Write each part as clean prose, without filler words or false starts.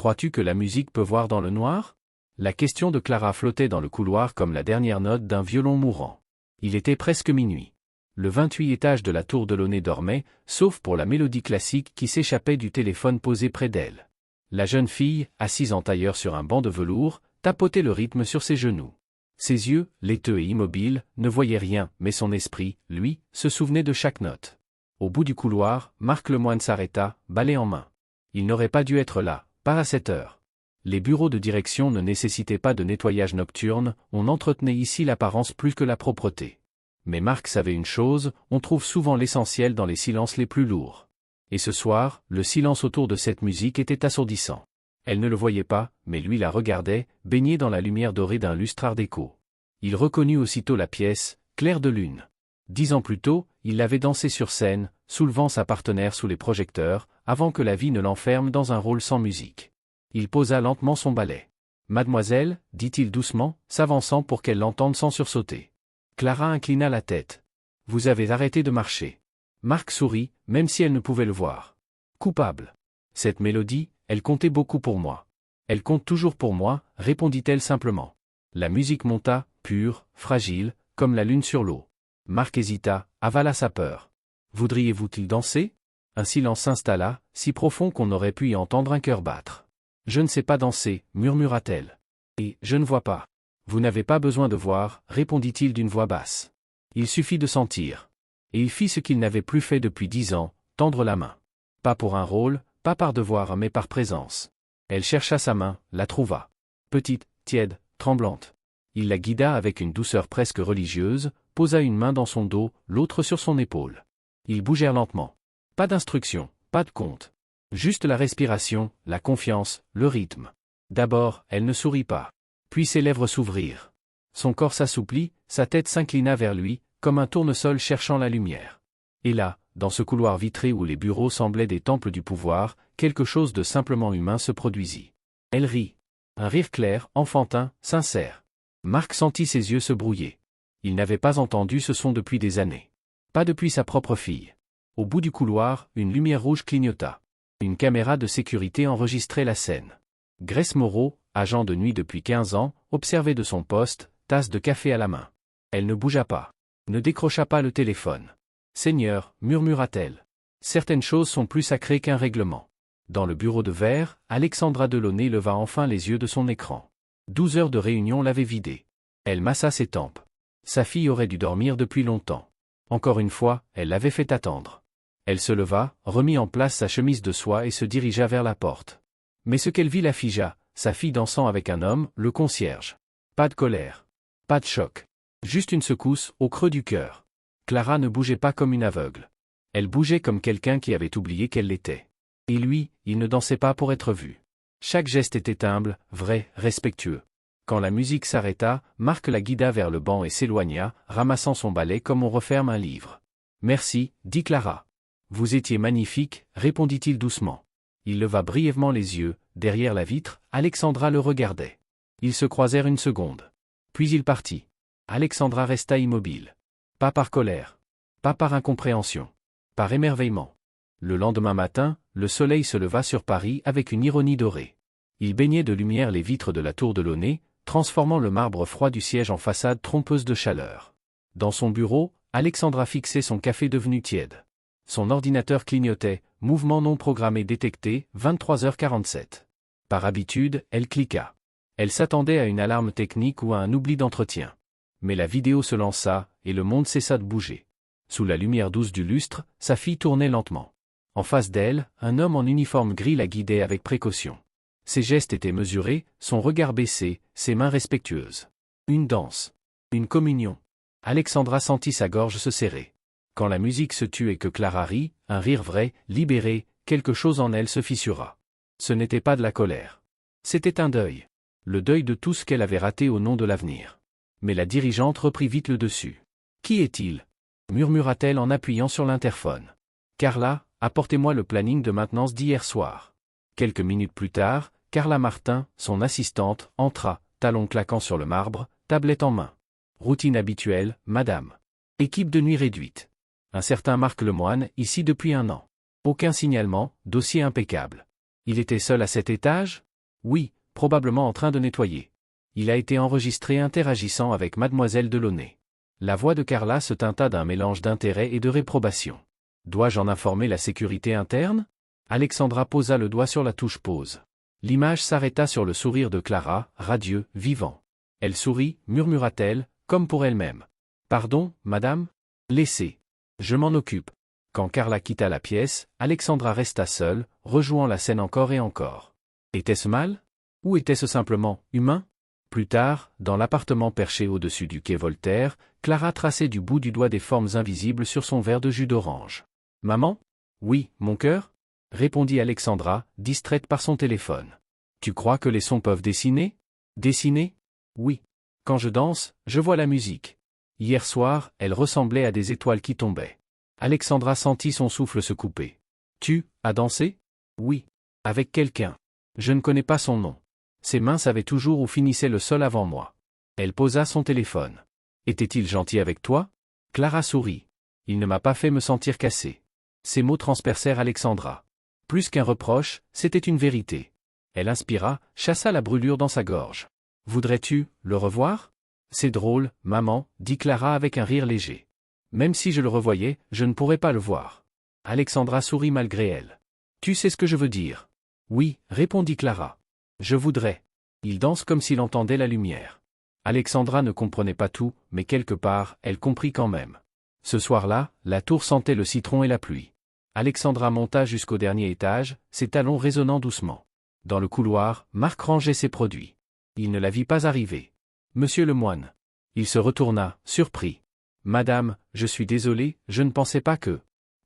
Crois-tu que la musique peut voir dans le noir? La question de Clara flottait dans le couloir comme la dernière note d'un violon mourant. Il était presque minuit. Le 28 étage de la tour de Launay dormait, sauf pour la mélodie classique qui s'échappait du téléphone posé près d'elle. La jeune fille, assise en tailleur sur un banc de velours, tapotait le rythme sur ses genoux. Ses yeux, laiteux et immobiles, ne voyaient rien, mais son esprit, lui, se souvenait de chaque note. Au bout du couloir, Marc Lemoine s'arrêta, balai en main. Il n'aurait pas dû être là, pas à cette heure. Les bureaux de direction ne nécessitaient pas de nettoyage nocturne, on entretenait ici l'apparence plus que la propreté. Mais Marc savait une chose, on trouve souvent l'essentiel dans les silences les plus lourds. Et ce soir, le silence autour de cette musique était assourdissant. Elle ne le voyait pas, mais lui la regardait, baignée dans la lumière dorée d'un lustre art déco. Il reconnut aussitôt la pièce, Clair de lune. 10 ans plus tôt, il l'avait dansée sur scène, soulevant sa partenaire sous les projecteurs, avant que la vie ne l'enferme dans un rôle sans musique. Il posa lentement son balai. « Mademoiselle » dit-il doucement, s'avançant pour qu'elle l'entende sans sursauter. Clara inclina la tête. « Vous avez arrêté de marcher. » Marc sourit, même si elle ne pouvait le voir. Coupable. Cette mélodie, elle comptait beaucoup pour moi. Elle compte toujours pour moi, répondit-elle simplement. La musique monta, pure, fragile, comme la lune sur l'eau. Marc hésita, avala sa peur. Voudriez-vous-t-il danser? Un silence s'installa, si profond qu'on aurait pu y entendre un cœur battre. Je ne sais pas danser, murmura-t-elle. Et je ne vois pas. Vous n'avez pas besoin de voir, répondit-il d'une voix basse. Il suffit de sentir. Et il fit ce qu'il n'avait plus fait depuis 10 ans, tendre la main. Pas pour un rôle, pas par devoir mais par présence. Elle chercha sa main, la trouva. Petite, tiède, tremblante. Il la guida avec une douceur presque religieuse, posa une main dans son dos, l'autre sur son épaule. Ils bougèrent lentement. Pas d'instruction, pas de compte. Juste la respiration, la confiance, le rythme. D'abord, elle ne sourit pas. Puis ses lèvres s'ouvrirent. Son corps s'assouplit, sa tête s'inclina vers lui, comme un tournesol cherchant la lumière. Et là, dans ce couloir vitré où les bureaux semblaient des temples du pouvoir, quelque chose de simplement humain se produisit. Elle rit. Un rire clair, enfantin, sincère. Marc sentit ses yeux se brouiller. Il n'avait pas entendu ce son depuis des années. Pas depuis sa propre fille. Au bout du couloir, une lumière rouge clignota. Une caméra de sécurité enregistrait la scène. Grace Moreau, agent de nuit depuis 15 ans, observait de son poste, tasse de café à la main. Elle ne bougea pas. Ne décrocha pas le téléphone. « Seigneur » murmura-t-elle. « Certaines choses sont plus sacrées qu'un règlement. » Dans le bureau de verre, Alexandra Delaunay leva enfin les yeux de son écran. 12 heures de réunion l'avaient vidée. Elle massa ses tempes. Sa fille aurait dû dormir depuis longtemps. Encore une fois, elle l'avait fait attendre. Elle se leva, remit en place sa chemise de soie et se dirigea vers la porte. Mais ce qu'elle vit la figea, sa fille dansant avec un homme, le concierge. Pas de colère. Pas de choc. Juste une secousse, au creux du cœur. Clara ne bougeait pas comme une aveugle. Elle bougeait comme quelqu'un qui avait oublié qu'elle l'était. Et lui, il ne dansait pas pour être vu. Chaque geste était humble, vrai, respectueux. Quand la musique s'arrêta, Marc la guida vers le banc et s'éloigna, ramassant son balai comme on referme un livre. « Merci » dit Clara. « Vous étiez magnifique » répondit-il doucement. Il leva brièvement les yeux, derrière la vitre, Alexandra le regardait. Ils se croisèrent une seconde. Puis il partit. Alexandra resta immobile. Pas par colère. Pas par incompréhension. Par émerveillement. Le lendemain matin, le soleil se leva sur Paris avec une ironie dorée. Il baignait de lumière les vitres de la tour de Launay, transformant le marbre froid du siège en façade trompeuse de chaleur. Dans son bureau, Alexandra fixait son café devenu tiède. Son ordinateur clignotait, mouvement non programmé détecté, 23h47. Par habitude, elle cliqua. Elle s'attendait à une alarme technique ou à un oubli d'entretien. Mais la vidéo se lança, et le monde cessa de bouger. Sous la lumière douce du lustre, sa fille tournait lentement. En face d'elle, un homme en uniforme gris la guidait avec précaution. Ses gestes étaient mesurés, son regard baissé, ses mains respectueuses. Une danse. Une communion. Alexandra sentit sa gorge se serrer. Quand la musique se tut et que Clara rit, un rire vrai, libéré, quelque chose en elle se fissura. Ce n'était pas de la colère. C'était un deuil. Le deuil de tout ce qu'elle avait raté au nom de l'avenir. Mais la dirigeante reprit vite le dessus. « Qui est-il » murmura-t-elle en appuyant sur l'interphone. « Carla, apportez-moi le planning de maintenance d'hier soir. » Quelques minutes plus tard, Carla Martin, son assistante, entra, talons claquant sur le marbre, tablette en main. Routine habituelle, madame. Équipe de nuit réduite. Un certain Marc Lemoine, ici depuis 1 an. Aucun signalement, dossier impeccable. Il était seul à cet étage ? Oui, probablement en train de nettoyer. Il a été enregistré interagissant avec mademoiselle Delaunay. La voix de Carla se teinta d'un mélange d'intérêt et de réprobation. Dois-je en informer la sécurité interne? Alexandra posa le doigt sur la touche pause. L'image s'arrêta sur le sourire de Clara, radieux, vivant. Elle sourit, murmura-t-elle, comme pour elle-même. Pardon, madame? Laissez. Je m'en occupe. Quand Carla quitta la pièce, Alexandra resta seule, rejouant la scène encore et encore. Était-ce mal? Ou était-ce simplement humain? Plus tard, dans l'appartement perché au-dessus du quai Voltaire, Clara traçait du bout du doigt des formes invisibles sur son verre de jus d'orange. « Maman? Oui, mon cœur ?» répondit Alexandra, distraite par son téléphone. « Tu crois que les sons peuvent dessiner? » Dessiner? Oui. Quand je danse, je vois la musique. Hier soir, elle ressemblait à des étoiles qui tombaient. Alexandra sentit son souffle se couper. « Tu as dansé? » Oui. Avec quelqu'un. Je ne connais pas son nom. Ses mains savaient toujours où finissait le sol avant moi. Elle posa son téléphone. « Était-il gentil avec toi? » Clara sourit. « Il ne m'a pas fait me sentir cassée. » Ces mots transpercèrent Alexandra. Plus qu'un reproche, c'était une vérité. Elle inspira, chassa la brûlure dans sa gorge. « Voudrais-tu le revoir? » C'est drôle, maman, dit Clara avec un rire léger. Même si je le revoyais, je ne pourrais pas le voir. Alexandra sourit malgré elle. « Tu sais ce que je veux dire? » Oui, répondit Clara. Je voudrais. Il danse comme s'il entendait la lumière. Alexandra ne comprenait pas tout, mais quelque part, elle comprit quand même. Ce soir-là, la tour sentait le citron et la pluie. Alexandra monta jusqu'au dernier étage, ses talons résonnant doucement. Dans le couloir, Marc rangeait ses produits. Il ne la vit pas arriver. Monsieur le moine. Il se retourna, surpris. Madame, je suis désolé, je ne pensais pas que...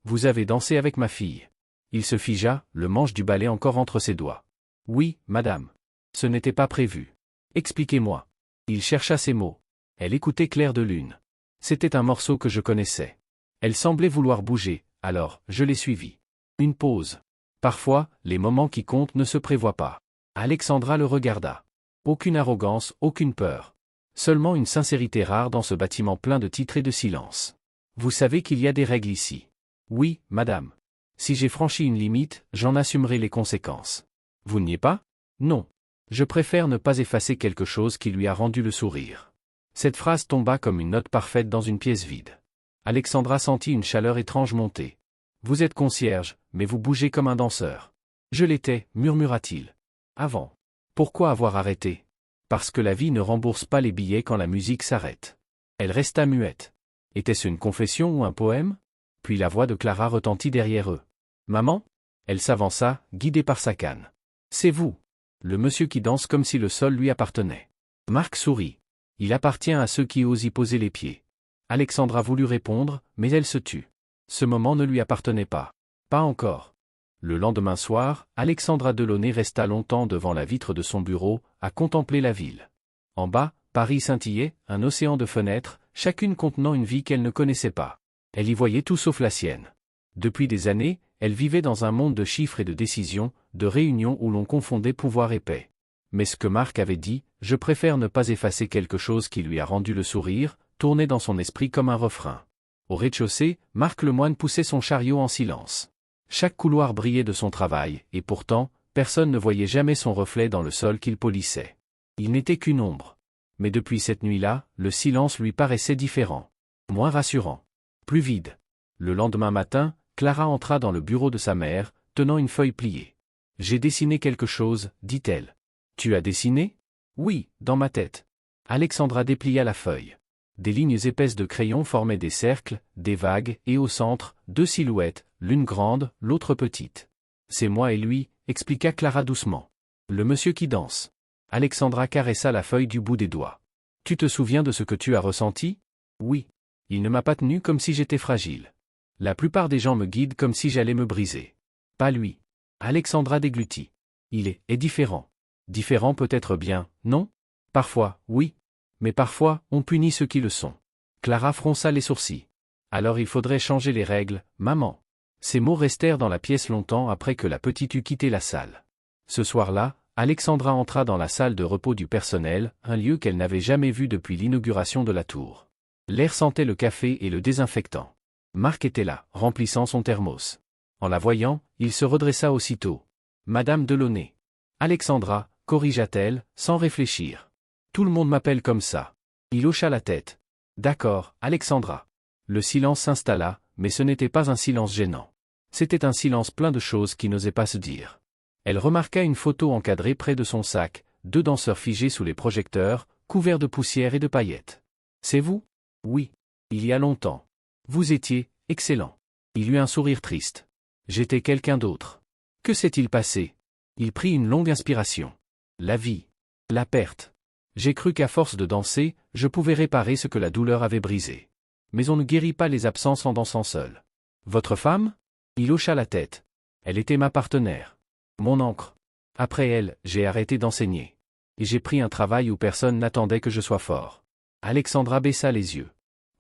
Vous avez dansé avec ma fille. Il se figea, le manche du balai encore entre ses doigts. Oui, madame. Ce n'était pas prévu. Expliquez-moi. Il chercha ses mots. Elle écoutait clair de lune. C'était un morceau que je connaissais. Elle semblait vouloir bouger, alors, je l'ai suivie. Une pause. Parfois, les moments qui comptent ne se prévoient pas. Alexandra le regarda. Aucune arrogance, aucune peur. Seulement une sincérité rare dans ce bâtiment plein de titres et de silence. Vous savez qu'il y a des règles ici. Oui, madame. Si j'ai franchi une limite, j'en assumerai les conséquences. Vous n'y êtes pas? Non. Je préfère ne pas effacer quelque chose qui lui a rendu le sourire. Cette phrase tomba comme une note parfaite dans une pièce vide. Alexandra sentit une chaleur étrange monter. Vous êtes concierge, mais vous bougez comme un danseur. Je l'étais, murmura-t-il. Avant. Pourquoi avoir arrêté? Parce que la vie ne rembourse pas les billets quand la musique s'arrête. Elle resta muette. Était-ce une confession ou un poème? Puis la voix de Clara retentit derrière eux. Maman? Elle s'avança, guidée par sa canne. C'est vous. Le monsieur qui danse comme si le sol lui appartenait. Marc sourit. Il appartient à ceux qui osent y poser les pieds. Alexandra voulut répondre, mais elle se tut. Ce moment ne lui appartenait pas. Pas encore. Le lendemain soir, Alexandra Delaunay resta longtemps devant la vitre de son bureau, à contempler la ville. En bas, Paris scintillait, un océan de fenêtres, chacune contenant une vie qu'elle ne connaissait pas. Elle y voyait tout sauf la sienne. Depuis des années, elle vivait dans un monde de chiffres et de décisions, de réunions où l'on confondait pouvoir et paix. Mais ce que Marc avait dit, je préfère ne pas effacer quelque chose qui lui a rendu le sourire, tournait dans son esprit comme un refrain. Au rez-de-chaussée, Marc Lemoine poussait son chariot en silence. Chaque couloir brillait de son travail, et pourtant, personne ne voyait jamais son reflet dans le sol qu'il polissait. Il n'était qu'une ombre. Mais depuis cette nuit-là, le silence lui paraissait différent. Moins rassurant. Plus vide. Le lendemain matin, Clara entra dans le bureau de sa mère, tenant une feuille pliée. « J'ai dessiné quelque chose, dit-elle. »« Tu as dessiné ?»« Oui, dans ma tête. » Alexandra déplia la feuille. Des lignes épaisses de crayon formaient des cercles, des vagues, et au centre, deux silhouettes, l'une grande, l'autre petite. « C'est moi et lui, » expliqua Clara doucement. « Le monsieur qui danse. » Alexandra caressa la feuille du bout des doigts. « Tu te souviens de ce que tu as ressenti? » Oui. Il ne m'a pas tenu comme si j'étais fragile. La plupart des gens me guident comme si j'allais me briser. Pas lui. Alexandra déglutit. Il est différent. Différent peut être bien, non? Parfois, oui. Mais parfois, on punit ceux qui le sont. Clara fronça les sourcils. Alors il faudrait changer les règles, maman. Ces mots restèrent dans la pièce longtemps après que la petite eut quitté la salle. Ce soir-là, Alexandra entra dans la salle de repos du personnel, un lieu qu'elle n'avait jamais vu depuis l'inauguration de la tour. L'air sentait le café et le désinfectant. Marc était là, remplissant son thermos. En la voyant, il se redressa aussitôt. « Madame Delaunay. »« Alexandra, corrigea-t-elle, sans réfléchir. Tout le monde m'appelle comme ça. Il hocha la tête. D'accord, Alexandra. Le silence s'installa, mais ce n'était pas un silence gênant. C'était un silence plein de choses qui n'osaient pas se dire. Elle remarqua une photo encadrée près de son sac, 2 danseurs figés sous les projecteurs, couverts de poussière et de paillettes. C'est vous? Oui. Il y a longtemps. Vous étiez excellent. Il eut un sourire triste. J'étais quelqu'un d'autre. Que s'est-il passé? Il prit une longue inspiration. La vie. La perte. J'ai cru qu'à force de danser, je pouvais réparer ce que la douleur avait brisé. Mais on ne guérit pas les absences en dansant seul. Votre femme? Il hocha la tête. Elle était ma partenaire. Mon ancre. Après elle, j'ai arrêté d'enseigner. Et j'ai pris un travail où personne n'attendait que je sois fort. Alexandra baissa les yeux.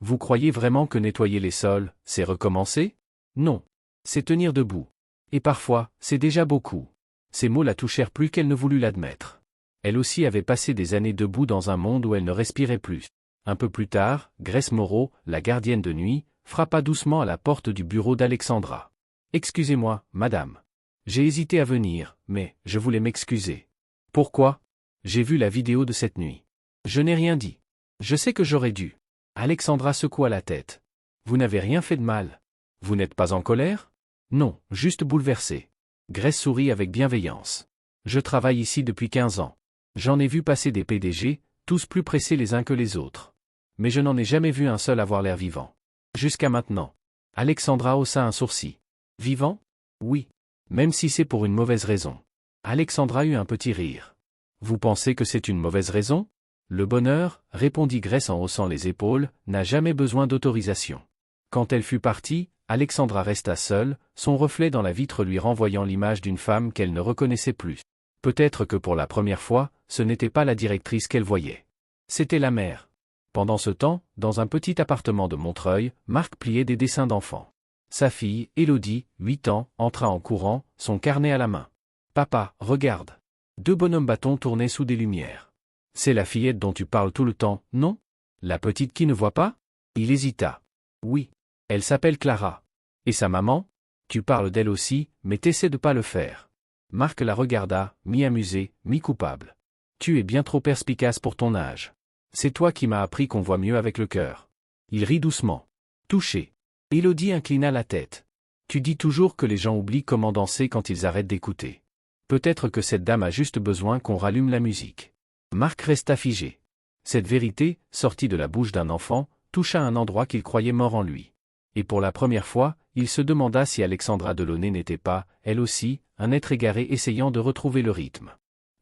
Vous croyez vraiment que nettoyer les sols, c'est recommencer? Non. C'est tenir debout. Et parfois, c'est déjà beaucoup. Ces mots la touchèrent plus qu'elle ne voulut l'admettre. Elle aussi avait passé des années debout dans un monde où elle ne respirait plus. Un peu plus tard, Grace Moreau, la gardienne de nuit, frappa doucement à la porte du bureau d'Alexandra. « Excusez-moi, madame. J'ai hésité à venir, mais je voulais m'excuser. » « Pourquoi? J'ai vu la vidéo de cette nuit. » « Je n'ai rien dit. Je sais que j'aurais dû. » Alexandra secoua la tête. « Vous n'avez rien fait de mal. Vous n'êtes pas en colère? » « Non, juste bouleversée. » Grace sourit avec bienveillance. « Je travaille ici depuis 15 ans. J'en ai vu passer des PDG, tous plus pressés les uns que les autres. Mais je n'en ai jamais vu un seul avoir l'air vivant. Jusqu'à maintenant. » Alexandra haussa un sourcil. « Vivant? Oui. Même si c'est pour une mauvaise raison. » Alexandra eut un petit rire. « Vous pensez que c'est une mauvaise raison? » Le bonheur, répondit Grace en haussant les épaules, n'a jamais besoin d'autorisation. Quand elle fut partie, Alexandra resta seule, son reflet dans la vitre lui renvoyant l'image d'une femme qu'elle ne reconnaissait plus. Peut-être que pour la première fois, ce n'était pas la directrice qu'elle voyait. C'était la mère. Pendant ce temps, dans un petit appartement de Montreuil, Marc pliait des dessins d'enfants. Sa fille, Élodie, 8 ans, entra en courant, son carnet à la main. « Papa, regarde. » 2 bonhommes bâtons tournaient sous des lumières. « C'est la fillette dont tu parles tout le temps, non? La petite qui ne voit pas? » Il hésita. « Oui. Elle s'appelle Clara. Et sa maman? Tu parles d'elle aussi, mais t'essaies de pas le faire. » Marc la regarda, mi-amusé, mi-coupable. « Tu es bien trop perspicace pour ton âge. C'est toi qui m'as appris qu'on voit mieux avec le cœur. » Il rit doucement. Touché. Élodie inclina la tête. « Tu dis toujours que les gens oublient comment danser quand ils arrêtent d'écouter. Peut-être que cette dame a juste besoin qu'on rallume la musique. » Marc resta figé. Cette vérité, sortie de la bouche d'un enfant, toucha un endroit qu'il croyait mort en lui. Et pour la première fois, il se demanda si Alexandra Delaunay n'était pas, elle aussi, un être égaré essayant de retrouver le rythme.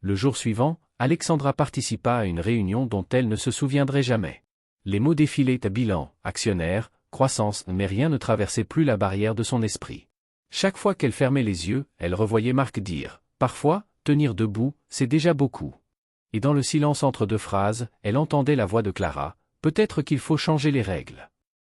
Le jour suivant, Alexandra participa à une réunion dont elle ne se souviendrait jamais. Les mots défilaient à bilan, actionnaire, croissance, mais rien ne traversait plus la barrière de son esprit. Chaque fois qu'elle fermait les yeux, elle revoyait Marc dire « Parfois, tenir debout, c'est déjà beaucoup. » Et dans le silence entre 2 phrases, elle entendait la voix de Clara « Peut-être qu'il faut changer les règles. »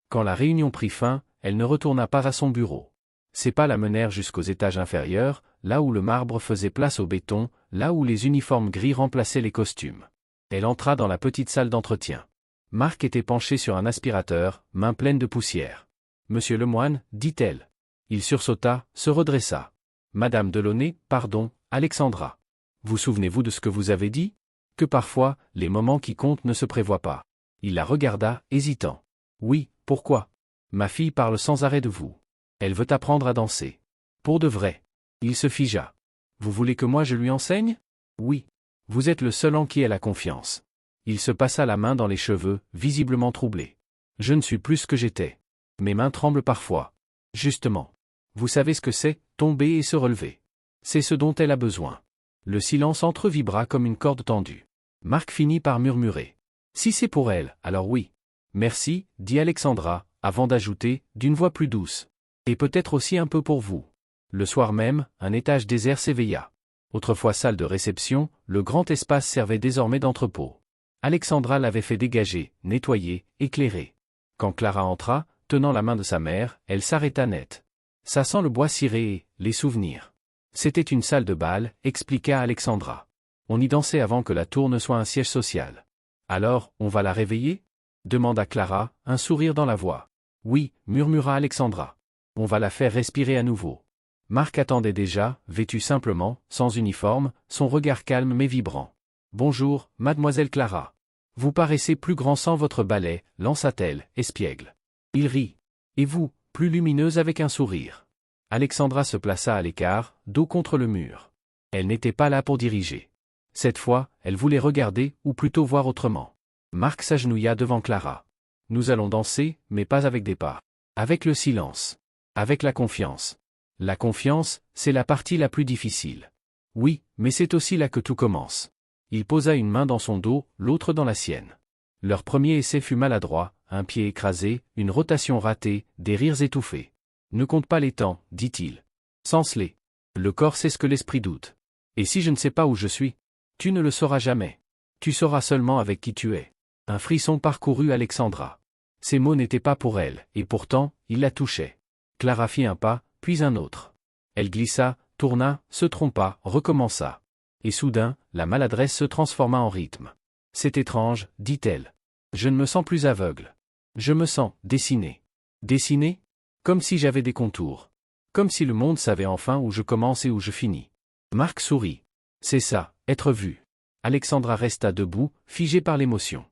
Quand la réunion prit fin, elle ne retourna pas à son bureau. Ses pas la menèrent jusqu'aux étages inférieurs, là où le marbre faisait place au béton, là où les uniformes gris remplaçaient les costumes. Elle entra dans la petite salle d'entretien. Marc était penché sur un aspirateur, mains pleines de poussière. « Monsieur Lemoine, dit-elle. » Il sursauta, se redressa. « Madame Delaunay, pardon, Alexandra. Vous souvenez-vous de ce que vous avez dit? Que parfois, les moments qui comptent ne se prévoient pas. » Il la regarda, hésitant. « Oui, pourquoi? Ma fille parle sans arrêt de vous. Elle veut apprendre à danser. Pour de vrai. » Il se figea. « Vous voulez que moi je lui enseigne? » Oui. Vous êtes le seul en qui elle a confiance. Il se passa la main dans les cheveux, visiblement troublé. « Je ne suis plus ce que j'étais. Mes mains tremblent parfois. Justement. Vous savez ce que c'est, tomber et se relever. C'est ce dont elle a besoin. » Le silence entre-vibra comme une corde tendue. Marc finit par murmurer. « Si c'est pour elle, alors oui. »« Merci, » dit Alexandra, avant d'ajouter, d'une voix plus douce. « Et peut-être aussi un peu pour vous. » Le soir même, un étage désert s'éveilla. Autrefois salle de réception, le grand espace servait désormais d'entrepôt. Alexandra l'avait fait dégager, nettoyer, éclairer. Quand Clara entra, tenant la main de sa mère, elle s'arrêta net. Ça sent le bois ciré et les souvenirs. C'était une salle de bal, expliqua Alexandra. On y dansait avant que la tour ne soit un siège social. Alors, on va la réveiller? Demanda Clara, un sourire dans la voix. Oui, murmura Alexandra. On va la faire respirer à nouveau. Marc attendait déjà, vêtu simplement, sans uniforme, son regard calme mais vibrant. « Bonjour, mademoiselle Clara. Vous paraissez plus grand sans votre balai, lança-t-elle, espiègle. Il rit. Et vous, plus lumineuse avec un sourire. » Alexandra se plaça à l'écart, dos contre le mur. Elle n'était pas là pour diriger. Cette fois, elle voulait regarder, ou plutôt voir autrement. Marc s'agenouilla devant Clara. « Nous allons danser, mais pas avec des pas. Avec le silence. Avec la confiance. La confiance, c'est la partie la plus difficile. Oui, mais c'est aussi là que tout commence. » Il posa une main dans son dos, l'autre dans la sienne. Leur premier essai fut maladroit, un pied écrasé, une rotation ratée, des rires étouffés. « Ne compte pas les temps, dit-il. Sens-les. Le corps sait ce que l'esprit doute. Et si je ne sais pas où je suis? Tu ne le sauras jamais. Tu sauras seulement avec qui tu es. » Un frisson parcourut Alexandra. Ces mots n'étaient pas pour elle, et pourtant, ils la touchaient. Clara fit un pas, puis un autre. Elle glissa, tourna, se trompa, recommença. Et soudain, la maladresse se transforma en rythme. « C'est étrange, dit-elle. Je ne me sens plus aveugle. Je me sens dessiné. Dessiné? Comme si j'avais des contours. Comme si le monde savait enfin où je commence et où je finis. » Marc sourit. C'est ça, être vu. Alexandra resta debout, figée par l'émotion.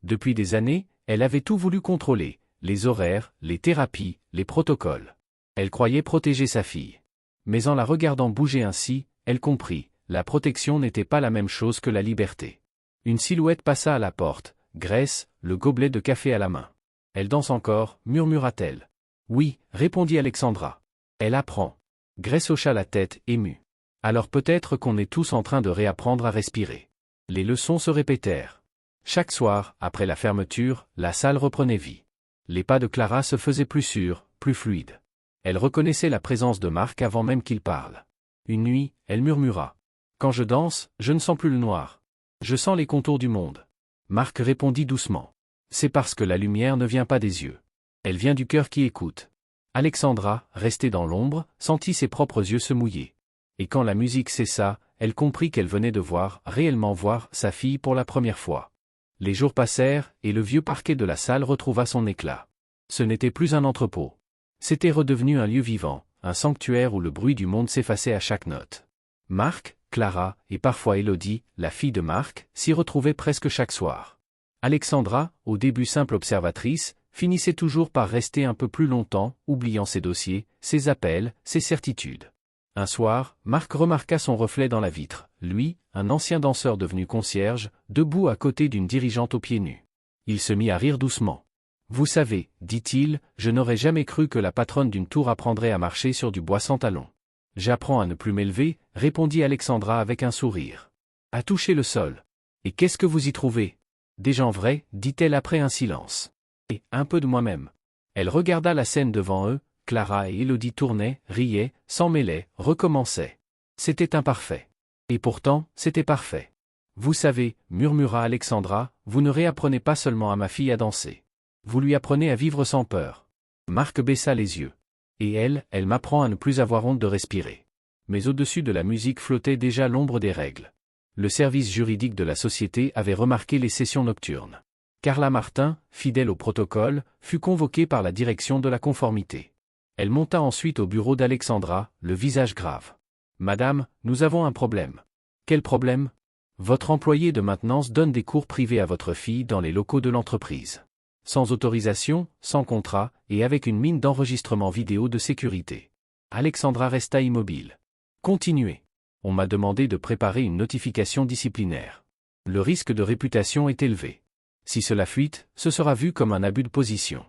Depuis des années, elle avait tout voulu contrôler, les horaires, les thérapies, les protocoles. Elle croyait protéger sa fille. Mais en la regardant bouger ainsi, elle comprit. La protection n'était pas la même chose que la liberté. Une silhouette passa à la porte, Grace, le gobelet de café à la main. « Elle danse encore » murmura-t-elle. « Oui » répondit Alexandra. « Elle apprend. » Grace hocha la tête, émue. « Alors peut-être qu'on est tous en train de réapprendre à respirer. » Les leçons se répétèrent. Chaque soir, après la fermeture, la salle reprenait vie. Les pas de Clara se faisaient plus sûrs, plus fluides. Elle reconnaissait la présence de Marc avant même qu'il parle. Une nuit, elle murmura. Quand je danse, je ne sens plus le noir. Je sens les contours du monde. Marc répondit doucement. C'est parce que la lumière ne vient pas des yeux. Elle vient du cœur qui écoute. Alexandra, restée dans l'ombre, sentit ses propres yeux se mouiller. Et quand la musique cessa, elle comprit qu'elle venait de voir, réellement voir, sa fille pour la première fois. Les jours passèrent, et le vieux parquet de la salle retrouva son éclat. Ce n'était plus un entrepôt. C'était redevenu un lieu vivant, un sanctuaire où le bruit du monde s'effaçait à chaque note. Marc, Clara, et parfois Élodie, la fille de Marc, s'y retrouvaient presque chaque soir. Alexandra, au début simple observatrice, finissait toujours par rester un peu plus longtemps, oubliant ses dossiers, ses appels, ses certitudes. Un soir, Marc remarqua son reflet dans la vitre, lui, un ancien danseur devenu concierge, debout à côté d'une dirigeante aux pieds nus. Il se mit à rire doucement. « Vous savez, dit-il, je n'aurais jamais cru que la patronne d'une tour apprendrait à marcher sur du bois sans talons. » « J'apprends à ne plus m'élever, » répondit Alexandra avec un sourire. « À toucher le sol. Et qu'est-ce que vous y trouvez? » « Des gens vrais, dit-elle après un silence. « Et un peu de moi-même. » Elle regarda la scène devant eux, Clara et Élodie tournaient, riaient, s'en mêlaient, recommençaient. C'était imparfait. Et pourtant, c'était parfait. « Vous savez, » murmura Alexandra, « vous ne réapprenez pas seulement à ma fille à danser. Vous lui apprenez à vivre sans peur. » Marc baissa les yeux. Et elle m'apprend à ne plus avoir honte de respirer. Mais au-dessus de la musique flottait déjà l'ombre des règles. Le service juridique de la société avait remarqué les sessions nocturnes. Carla Martin, fidèle au protocole, fut convoquée par la direction de la conformité. Elle monta ensuite au bureau d'Alexandra, le visage grave. « Madame, nous avons un problème. »« Quel problème ? » ?»« Votre employé de maintenance donne des cours privés à votre fille dans les locaux de l'entreprise. Sans autorisation, sans contrat, et avec une mine d'enregistrement vidéo de sécurité. » Alexandra resta immobile. « Continuez. On m'a demandé de préparer une notification disciplinaire. Le risque de réputation est élevé. Si cela fuite, ce sera vu comme un abus de position. »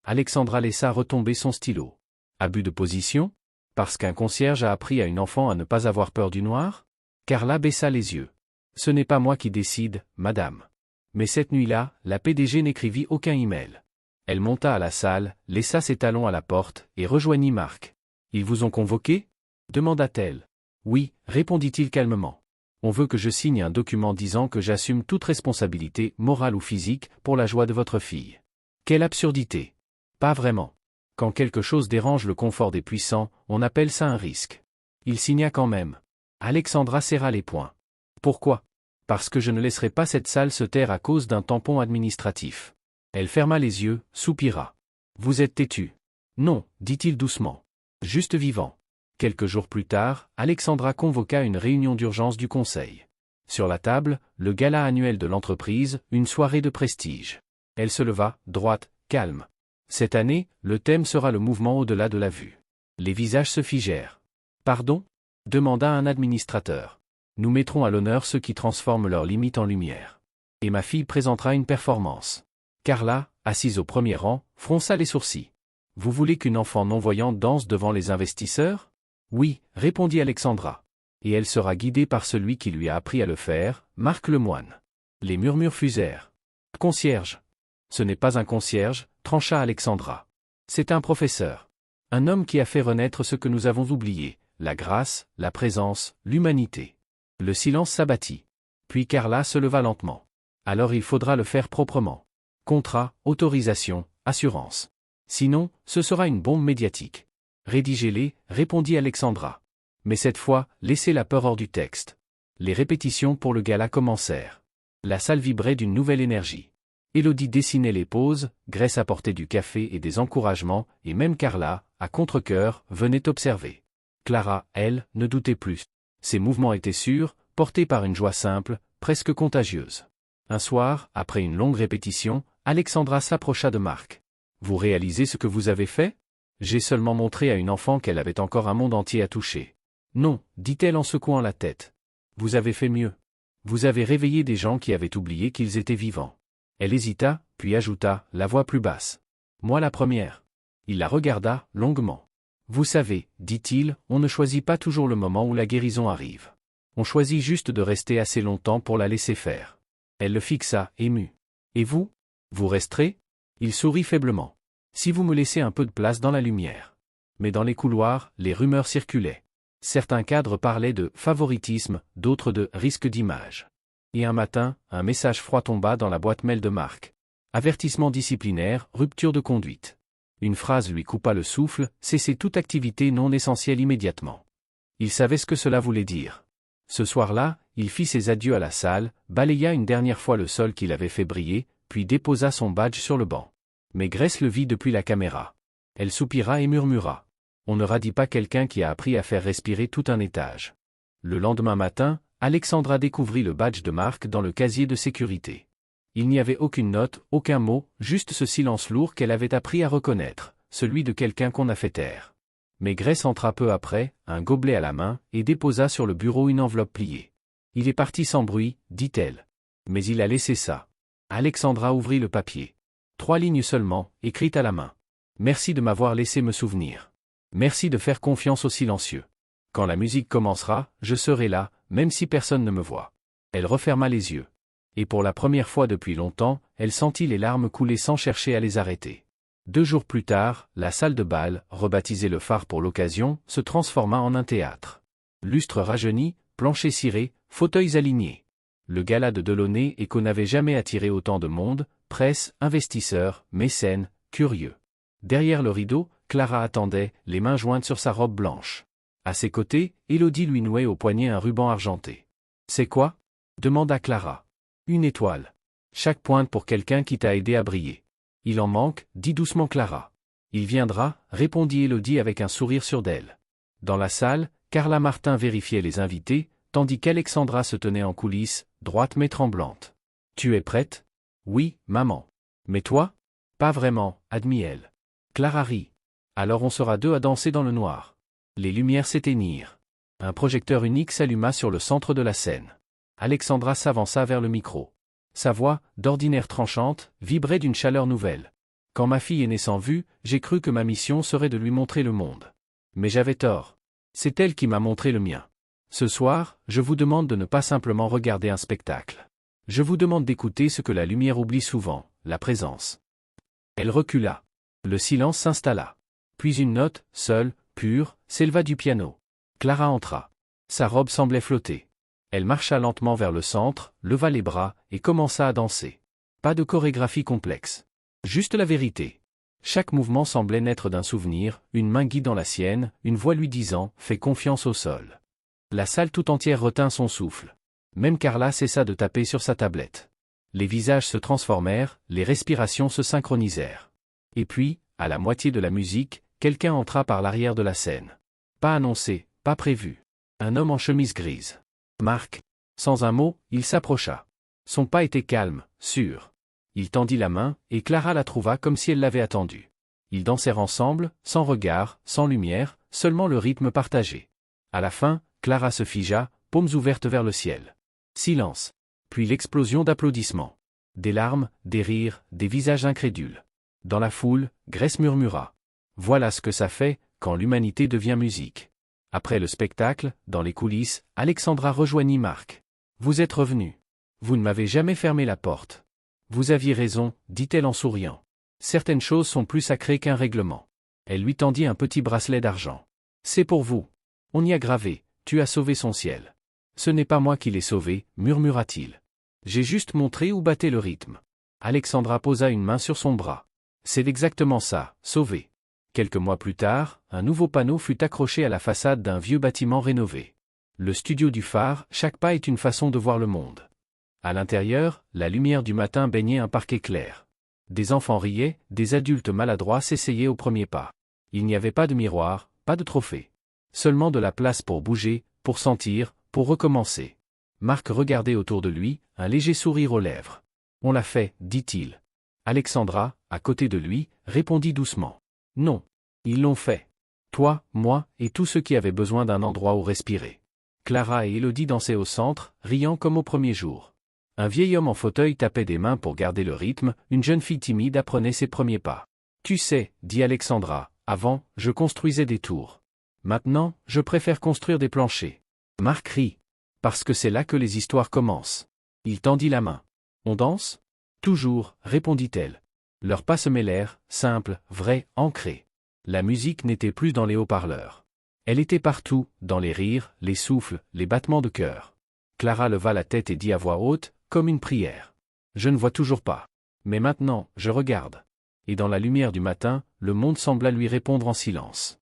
Alexandra laissa retomber son stylo. « Abus de position? Parce qu'un concierge a appris à une enfant à ne pas avoir peur du noir? » Carla baissa les yeux. « Ce n'est pas moi qui décide, madame. » Mais cette nuit-là, la PDG n'écrivit aucun email. Elle monta à la salle, laissa ses talons à la porte, et rejoignit Marc. « Ils vous ont convoqué ?» demanda-t-elle. « Oui, » répondit-il calmement. « On veut que je signe un document disant que j'assume toute responsabilité, morale ou physique, pour la joie de votre fille. » Quelle absurdité! Pas vraiment. Quand quelque chose dérange le confort des puissants, on appelle ça un risque. Il signa quand même. Alexandra serra les poings. « Pourquoi ? » Parce que je ne laisserai pas cette salle se taire à cause d'un tampon administratif. Elle ferma les yeux, soupira. Vous êtes têtu. Non, dit-il doucement. Juste vivant. Quelques jours plus tard, Alexandra convoqua une réunion d'urgence du conseil. Sur la table, le gala annuel de l'entreprise, une soirée de prestige. Elle se leva, droite, calme. Cette année, le thème sera le mouvement au-delà de la vue. Les visages se figèrent. « Pardon ?» demanda un administrateur. « Nous mettrons à l'honneur ceux qui transforment leurs limites en lumière. Et ma fille présentera une performance. » Carla, assise au premier rang, fronça les sourcils. « Vous voulez qu'une enfant non-voyante danse devant les investisseurs ? » « Oui, » répondit Alexandra. « Et elle sera guidée par celui qui lui a appris à le faire, Marc Lemoine. » Les murmures fusèrent. « Concierge. » « Ce n'est pas un concierge, » trancha Alexandra. « C'est un professeur. Un homme qui a fait renaître ce que nous avons oublié, la grâce, la présence, l'humanité. » Le silence s'abattit. Puis Carla se leva lentement. « Alors il faudra le faire proprement. Contrat, autorisation, assurance. Sinon, ce sera une bombe médiatique. » « Rédigez-les, » répondit Alexandra. « Mais cette fois, laissez la peur hors du texte. » Les répétitions pour le gala commencèrent. La salle vibrait d'une nouvelle énergie. Élodie dessinait les poses, Grace apportait du café et des encouragements, et même Carla, à contre-cœur, venait observer. Clara, elle, ne doutait plus. Ses mouvements étaient sûrs, portés par une joie simple, presque contagieuse. Un soir, après une longue répétition, Alexandra s'approcha de Marc. « Vous réalisez ce que vous avez fait ? J'ai seulement montré à une enfant qu'elle avait encore un monde entier à toucher. »« Non, » dit-elle en secouant la tête. « Vous avez fait mieux. Vous avez réveillé des gens qui avaient oublié qu'ils étaient vivants. » Elle hésita, puis ajouta, la voix plus basse. « Moi la première. » Il la regarda, longuement. « Vous savez, dit-il, on ne choisit pas toujours le moment où la guérison arrive. On choisit juste de rester assez longtemps pour la laisser faire. » Elle le fixa, émue. « Et vous ? Vous resterez ?» Il sourit faiblement. « Si vous me laissez un peu de place dans la lumière. » Mais dans les couloirs, les rumeurs circulaient. Certains cadres parlaient de favoritisme, d'autres de risque d'image. Et un matin, un message froid tomba dans la boîte mail de Marc. Avertissement disciplinaire, rupture de conduite. Une phrase lui coupa le souffle, cessez toute activité non essentielle immédiatement. Il savait ce que cela voulait dire. Ce soir-là, il fit ses adieux à la salle, balaya une dernière fois le sol qu'il avait fait briller, puis déposa son badge sur le banc. Mais Grace le vit depuis la caméra. Elle soupira et murmura. On ne radie pas quelqu'un qui a appris à faire respirer tout un étage. Le lendemain matin, Alexandra découvrit le badge de Marc dans le casier de sécurité. Il n'y avait aucune note, aucun mot, juste ce silence lourd qu'elle avait appris à reconnaître, celui de quelqu'un qu'on a fait taire. Mais Grace entra peu après, un gobelet à la main, et déposa sur le bureau une enveloppe pliée. « Il est parti sans bruit, » dit-elle. « Mais il a laissé ça. » Alexandra ouvrit le papier. 3 lignes seulement, écrites à la main. « Merci de m'avoir laissé me souvenir. Merci de faire confiance aux silencieux. Quand la musique commencera, je serai là, même si personne ne me voit. » Elle referma les yeux. Et pour la première fois depuis longtemps, elle sentit les larmes couler sans chercher à les arrêter. 2 jours plus tard, la salle de bal, rebaptisée le Phare pour l'occasion, se transforma en un théâtre. Lustres rajeunis, planchers cirés, fauteuils alignés. Le gala de Delaunay et qu'on n'avait jamais attiré autant de monde, presse, investisseurs, mécènes, curieux. Derrière le rideau, Clara attendait, les mains jointes sur sa robe blanche. À ses côtés, Élodie lui nouait au poignet un ruban argenté. « C'est quoi ?» demanda Clara. « Une étoile. Chaque pointe pour quelqu'un qui t'a aidé à briller. »« Il en manque, » dit doucement Clara. « Il viendra, » répondit Élodie avec un sourire sûr d'elle. Dans la salle, Carla Martin vérifiait les invités, tandis qu'Alexandra se tenait en coulisses, droite mais tremblante. « Tu es prête ? » ?»« Oui, maman. »« Mais toi ? » ?»« Pas vraiment, » admit-elle. Clara rit. « Alors on sera 2 à danser dans le noir. » Les lumières s'éteignirent. Un projecteur unique s'alluma sur le centre de la scène. Alexandra s'avança vers le micro. Sa voix, d'ordinaire tranchante, vibrait d'une chaleur nouvelle. « Quand ma fille est née sans vue, j'ai cru que ma mission serait de lui montrer le monde. Mais j'avais tort. C'est elle qui m'a montré le mien. Ce soir, je vous demande de ne pas simplement regarder un spectacle. Je vous demande d'écouter ce que la lumière oublie souvent, la présence. » Elle recula. Le silence s'installa. Puis une note, seule, pure, s'éleva du piano. Clara entra. Sa robe semblait flotter. Elle marcha lentement vers le centre, leva les bras, et commença à danser. Pas de chorégraphie complexe. Juste la vérité. Chaque mouvement semblait naître d'un souvenir, une main guidant la sienne, une voix lui disant « Fais confiance au sol ». La salle tout entière retint son souffle. Même Carla cessa de taper sur sa tablette. Les visages se transformèrent, les respirations se synchronisèrent. Et puis, à la moitié de la musique, quelqu'un entra par l'arrière de la scène. Pas annoncé, pas prévu. Un homme en chemise grise. Marc. Sans un mot, il s'approcha. Son pas était calme, sûr. Il tendit la main, et Clara la trouva comme si elle l'avait attendu. Ils dansèrent ensemble, sans regard, sans lumière, seulement le rythme partagé. À la fin, Clara se figea, paumes ouvertes vers le ciel. Silence. Puis l'explosion d'applaudissements. Des larmes, des rires, des visages incrédules. Dans la foule, Grace murmura. Voilà ce que ça fait, quand l'humanité devient musique. Après le spectacle, dans les coulisses, Alexandra rejoignit Marc. Vous êtes revenu. Vous ne m'avez jamais fermé la porte. Vous aviez raison, dit-elle en souriant. Certaines choses sont plus sacrées qu'un règlement. Elle lui tendit un petit bracelet d'argent. C'est pour vous. On y a gravé, tu as sauvé son ciel. Ce n'est pas moi qui l'ai sauvé, murmura-t-il. J'ai juste montré où battait le rythme. Alexandra posa une main sur son bras. C'est exactement ça, sauvé. Quelques mois plus tard, un nouveau panneau fut accroché à la façade d'un vieux bâtiment rénové. Le studio du phare, chaque pas est une façon de voir le monde. À l'intérieur, la lumière du matin baignait un parquet clair. Des enfants riaient, des adultes maladroits s'essayaient au premier pas. Il n'y avait pas de miroir, pas de trophée. Seulement de la place pour bouger, pour sentir, pour recommencer. Marc regardait autour de lui, un léger sourire aux lèvres. On l'a fait, dit-il. Alexandra, à côté de lui, répondit doucement. Non. Ils l'ont fait. Toi, moi, et tous ceux qui avaient besoin d'un endroit où respirer. Clara et Élodie dansaient au centre, riant comme au premier jour. Un vieil homme en fauteuil tapait des mains pour garder le rythme, une jeune fille timide apprenait ses premiers pas. Tu sais, dit Alexandra, avant, je construisais des tours. Maintenant, je préfère construire des planchers. Marc rit. Parce que c'est là que les histoires commencent. Il tendit la main. On danse ? Toujours, répondit-elle. Leurs pas se mêlèrent, simples, vrais, ancrés. La musique n'était plus dans les haut-parleurs. Elle était partout, dans les rires, les souffles, les battements de cœur. Clara leva la tête et dit à voix haute, comme une prière. Je ne vois toujours pas. Mais maintenant, je regarde. Et dans la lumière du matin, le monde sembla lui répondre en silence.